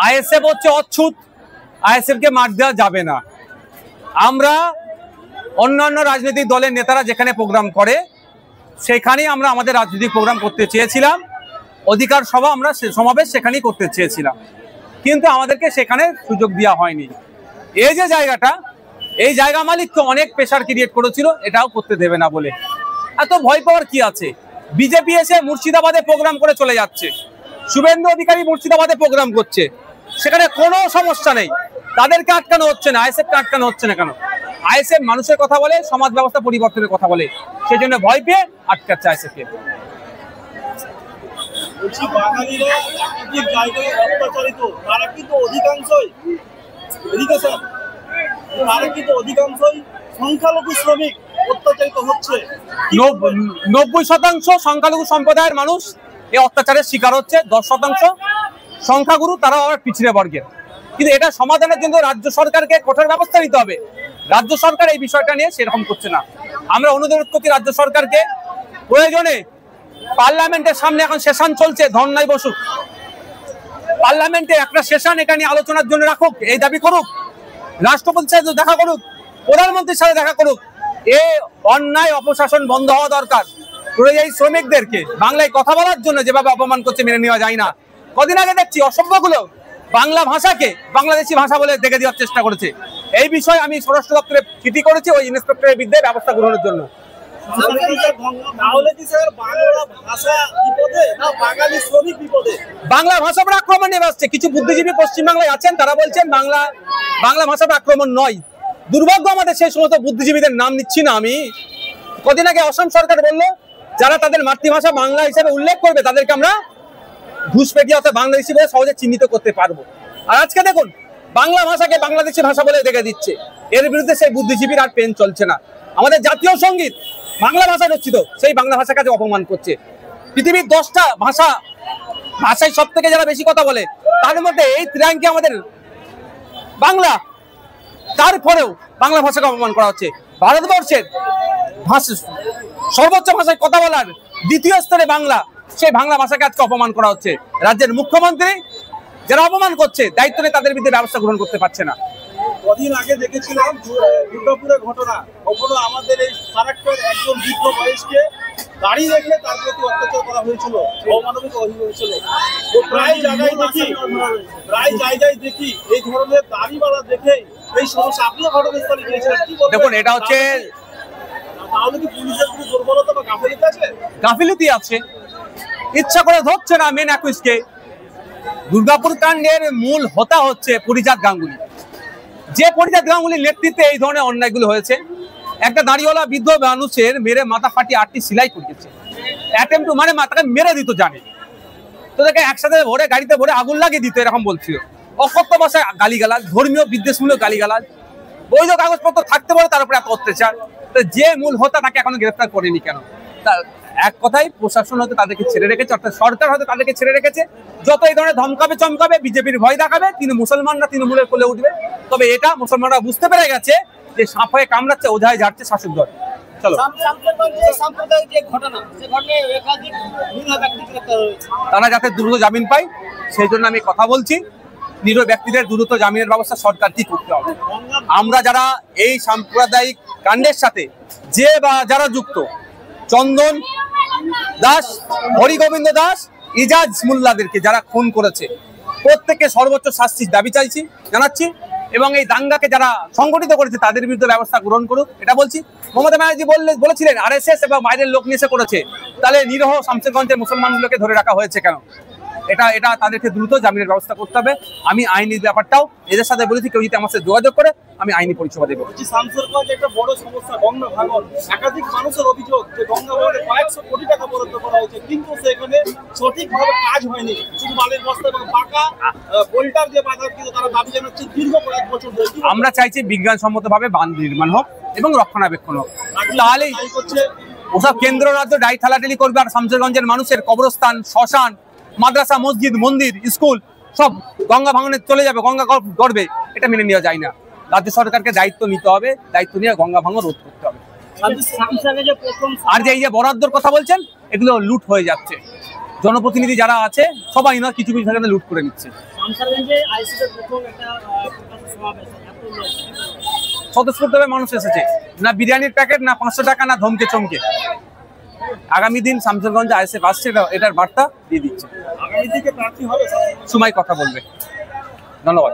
ISF হচ্ছে অচ্ছুত, ISF কে মার দেওয়া যাবে না। আমরা অন্যান্য রাজনৈতিক দলের নেতারা যেখানে প্রোগ্রাম করে সেখানেই আমরা আমাদের রাজনৈতিক প্রোগ্রাম করতে চেয়েছিলাম, অধিকার সভা আমরা সমাবেশ সেখানেই করতে চেয়েছিলাম, কিন্তু আমাদেরকে সেখানে সুযোগ দেওয়া হয়নি। এই যে জায়গাটা, এই জায়গা মালিক তো অনেক প্রেশার ক্রিয়েট করেছিল এটাও করতে দেবে না বলে। এত ভয় পাওয়ার কি আছে? বিজেপি এসে মুর্শিদাবাদে প্রোগ্রাম করে চলে যাচ্ছে, শুভেন্দু অধিকারী মুর্শিদাবাদে প্রোগ্রাম করছে, সেখানে কোনো সমস্যা নেই, তাদেরকে আটকানো হচ্ছে না, আইএসএফকে আটকানো হচ্ছে না কেন? আইএসএফ মানুষের কথা বলে, সমাজ ব্যবস্থা পরিবর্তনের কথা বলে, সেই জন্য ভয় পেয়ে আটকাচ্ছে আইএসএফকে। বাঙালিরা একাধিক জায়গায় অত্যাচারিত, তারা কিন্তু অধিকাংশই সংখ্যালঘু শ্রমিক অত্যাচারিত হচ্ছে। 90% সংখ্যালঘু সম্প্রদায়ের মানুষ এই অত্যাচারের শিকার হচ্ছে, 10% সংখ্যাগুরু, তারা আবার পিছিয়ে বর্গের। কিন্তু এটা সমাধানের জন্য রাজ্য সরকারকে কঠোর ব্যবস্থা নিতে হবে। রাজ্য সরকার এই বিষয়টা নিয়ে সেরকম করছে না। আমরা অনুরোধ করছি রাজ্য সরকারকে, প্রয়োজনে পার্লামেন্টের সামনে এখন সেশন চলছে, ধর্নায় বসুক, পার্লামেন্টে একটা সেশন এটা নিয়ে আলোচনার জন্য রাখুক, এই দাবি করুক, রাষ্ট্রপতির সাথে দেখা করুক, প্রধানমন্ত্রীর সাথে দেখা করুক। এই অন্যায় অপশাসন বন্ধ হওয়া দরকার। পরিযায়ী শ্রমিকদেরকে বাংলায় কথা বলার জন্য যেভাবে অপমান করছে মেনে নেওয়া যায় না। কদিন আগে দেখছি অসভ্যগুলো বাংলা ভাষাকে বাংলাদেশি ভাষা বলে দেখে দেওয়ার চেষ্টা করেছে। এই বিষয়ে আমি স্বরাষ্ট্র দপ্তরে চিঠি করেছি ওই ইন্সপেক্টরের বিরুদ্ধে ব্যবস্থা গ্রহণের জন্য। বাংলা ভাষার আক্রমণ নেমে আসছে। কিছু বুদ্ধিজীবী পশ্চিমবাংলায় আছেন, তারা বলছেন বাংলা ভাষার আক্রমণ নয়। দুর্ভাগ্য আমাদের সেই সমস্ত বুদ্ধিজীবীদের নাম নিচ্ছি না আমি। কদিন আগে অসম সরকার বলল যারা তাদের মাতৃভাষা বাংলা হিসেবে উল্লেখ করবে তাদেরকে আমরা ঘুষপেটি অর্থাৎ বাংলাদেশি বলে সহজে চিহ্নিত করতে পারবো। আর আজকে দেখুন বাংলা ভাষাকে বাংলাদেশি ভাষা বলে দেখে দিচ্ছে। এর বিরুদ্ধে সেই বুদ্ধিজীবীর আর পেন চলছে না। আমাদের জাতীয় সঙ্গীত বাংলা ভাষায় রচিত, সেই বাংলা ভাষাকে অপমান করছে। পৃথিবীর 10টা ভাষায় সব থেকে যারা বেশি কথা বলে তার মধ্যে এই ত্রিয়াঙ্কে আমাদের বাংলা, তারপরেও বাংলা ভাষাকে অপমান করা হচ্ছে। ভারতবর্ষের সর্বোচ্চ ভাষায় কথা বলার দ্বিতীয় স্তরে বাংলা, সেই বাংলা ভাষাকে আজকে অপমান করা হচ্ছে। রাজ্যের মুখ্যমন্ত্রী যারা অপমান করছে দায়িত্ব নিয়ে তাদের বিরুদ্ধে ব্যবস্থা গ্রহণ করতে পারছে না। কদিন আগে দেখেছিলাম দুর্গাপুরের ঘটনা, কখনো আমাদের এই ফারাক্কার একজন বৃদ্ধ বয়সকে গাড়ি রেখে তার প্রতি অত্যাচার করা হয়েছিল, অমানবিক হয়েছিল। প্রায় জায়গায় দেখি এই ধরনের দাড়িওয়ালা দেখে এই সমস্যা। আপনিও ঘটনাস্থলে গিয়েছিলেন, দেখুন এটা হচ্ছে, তাহলে কি পুলিশের কোনো দুর্বলতা বা গাফিলতি আছে? গাফিলতি আছে, ইচ্ছা করে ধরছে না মেন অ্যাকুইজকে। দুর্গাপুর কাণ্ডের মূল হোতা হচ্ছে পরিজাত গাঙ্গুলি। যে পরিজাত গাঙ্গুলির নেতৃত্বে এই ধরনের অন্যায়গুলো হয়েছে। একটা দাড়িওয়ালা বৃদ্ধ মানুষের মেরে মাথা ফাটিয়ে 8টি সেলাই করিয়েছে, অ্যাটেম্প টু, মানে মাথাকে মেরে দিত জানে তো, তাকে একসাথে ভরে গাড়িতে ভরে আগুন লাগিয়ে দিত, এরকম বলছিল। অকথ্য ভাষায় গালিগালাজ, ধর্মীয় বিদ্বেষমূলক গালিগালাজ, বৈধ কাগজপত্র থাকতে পারে তার উপরে এত অত্যাচার। তো যে মূল হোতা তাকে এখনো গ্রেফতার করেনি কেন? এক কথায় প্রশাসন হয়তো তাদেরকে ছেড়ে রেখেছে, অর্থাৎ সরকার হয়তো তাদেরকে ছেড়ে রেখেছে। যত এই ধরনের ধমকাবে চমকাবে, বিজেপির ভয় দেখাবে, তিনি মুসলমানরা তৃণমূলের কোলে উঠবে। তবে এটা মুসলমানরা বুঝতে পেরে গেছে যে সাপ হয়ে কামড়াচ্ছে, ওঝায় যাচ্ছে শাসক দল। চলো, তারা যাতে দ্রুত জামিন পায় সেই জন্য আমি কথা বলছি। নিরীহ ব্যক্তিদের দ্রুত জামিনের ব্যবস্থা সরকার কি করতে হবে। আমরা যারা এই সাম্প্রদায়িক কাণ্ডের সাথে যে বা যারা যুক্ত, চন্দন দাস, হরিগোবিন্দ দাস, ইজাজ মোল্লাদেরকে যারা খুন করেছে প্রত্যেককে সর্বোচ্চ শাস্তির দাবি জানাচ্ছি। এবং এই দাঙ্গাকে যারা সংগঠিত করেছে তাদের বিরুদ্ধে ব্যবস্থা গ্রহণ করুক এটা বলছি। মমতা ব্যানার্জি বলেছিলেন আরএসএস এবং বাইরের লোক নিয়ে করেছে, তাহলে নিরীহ শামসেরগঞ্জের মুসলমানগুলোকে ধরে রাখা হয়েছে কেন? এটা তাদেরকে দ্রুত জামিনের ব্যবস্থা করতে হবে। আমি আইনি ব্যাপারটাও এদের সাথে বলেছি, কেউ যদি আমার সাথে যোগাযোগ করে আমি আইনি পরিষেবা দেবো। শামসেরগঞ্জে একটা বড় সমস্যা গঙ্গা ভাঙন। একাধিক মানুষের অভিযোগ যে গঙ্গা ভাঙনে কয়েকশো কোটি টাকা বরাদ্দ করা হয়েছে, কিন্তু সেখানে সঠিকভাবে কাজ হয়নি। শুধু বালির বস্তা এবং পাকা বোল্টার যে বাজার, কিন্তু তারা দাবি জানাচ্ছে দীর্ঘ কয়েক বছর ধরে। আমরা চাইছি বিজ্ঞানসম্মতভাবে বাঁধ নির্মাণ হোক এবং রক্ষণাবেক্ষণ হোক, তাহলেই ওসব কেন্দ্র রাজ্য ডাই ঠালাঠালি করবে। আর শামসেরগঞ্জের মানুষের কবরস্থান, শ্মশান, মাদ্রাসা, মসজিদ, মন্দির, স্কুল সব গঙ্গা ভাঙনে চলে যাবে, গঙ্গা গড়বে, এটা মেনে নেওয়া যায় না। রাজ্য সরকারকে দায়িত্ব নিতে হবে, দায়িত্ব নিয়ে গঙ্গা ভাঙন রোধ করতে হবে। আর যে এই যে বরাদ্দর কথা বলছেন, এগুলো লুট হয়ে যাচ্ছে। জনপ্রতিনিধি যারা আছে সবাই না কিছু কিছু সেখানে লুট করে নিচ্ছে। স্বতঃস্ফূর্তভাবে মানুষ এসেছে, না বিরিয়ানির প্যাকেট, না 500 টাকা, না ধমকে চমকে। আগামী দিন শামসেরগঞ্জে আইএসএফ আসছে, এটার বার্তা দিয়ে দিচ্ছে। আগামী দিকে প্রার্থী হবে সময় কথা বলবে। ধন্যবাদ।